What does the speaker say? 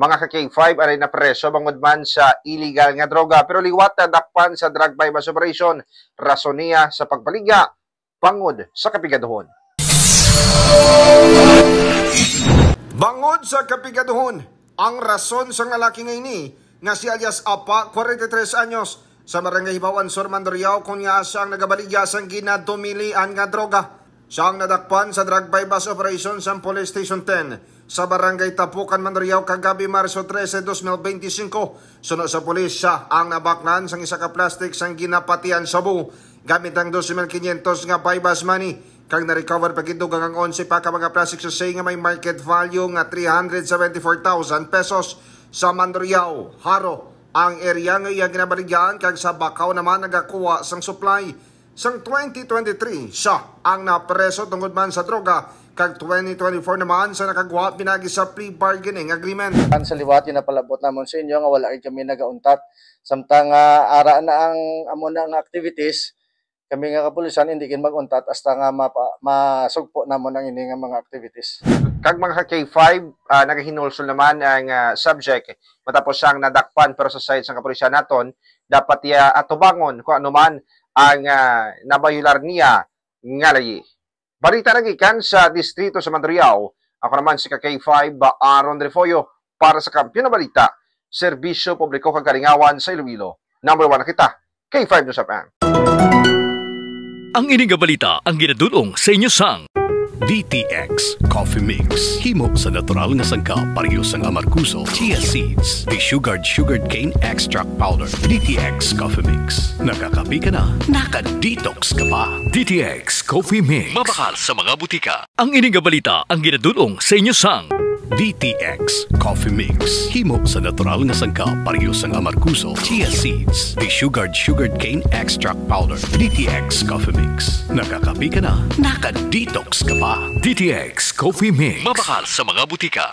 Mga ka-K5 aray na preso bangod man sa illegal nga droga pero liwat na dakpan sa drug bypass operation rason niya sa pagbaligya bangod sa kapigaduhon. Bangod sa kapigaduhon, ang rason sa lalaki ngayon nga si alias Apa, 43 anyos, sa Barangay Hibawan, Sur, Mandurriao, kung niya siyang nagabaligya sang ginadumilian nga droga. Siyang nadakpan sa drug bypass operation sa Police Station 10 sa Barangay Tapukan, Mandurriao kagabi Marso 13, 2025. Sunod sa pulis siya ang nabaklan sang isa ka plastic sang ginapatian sabu gamit ang 2,500 nga bypass money. Kang na-recover pagidug ang 11 pa ka mga plastic sa say nga may market value nga 374,000 pesos sa Mandurriao. Haro ang area nga iya ginabaligyan kag sa Bakaw naman nagakuha sang supply. Sang 2023 siya ang napreso tungod man sa droga kag 2024 naman sa nakagawa pinagi sa pre-bargaining agreement. Sa liwat yung napalabot namon sa inyo nga wala kami nagauntat samtang ara na ang amo na nga activities. Kami nga kapulisan hindi kin mag-untat hasta nga masugpo namon ang ini nga mga activities. Kag mga K5 nagahinulsol naman ang subject matapos siyang nadakpan pero sa side sa kapulisan naton dapat atubangon kung ano man ang nabayular niya nga layi. Balita nagikan sa distrito sa Mandurriao. Ako naman si K5 Aaron Refoyo para sa Kampiyon na Balita, Serbisyo Publiko Kagalingawan sa Iloilo. Number 1 na kita, K5 News FM. Ang ining balita ang ginadulong sa inyo sang DTX Coffee Mix. Himo sa natural nga sangka pareho sang amarkuso, chia seeds, sugared cane extract powder. DTX Coffee Mix. Nakakapi ka na, naka-detox ka pa. DTX Coffee Mix. Mabakal sa mga butika. Ang ining balita ang ginadulong sa inyo sang DTX Coffee Mix. Himo sa natural nga sangka pareho sang amarkuso, chia seeds, sugared cane extract powder. DTX Coffee Mix. Nakakapi ka na, naka-detox ka pa. DTX Coffee Mix. Mabakal sa mga butika.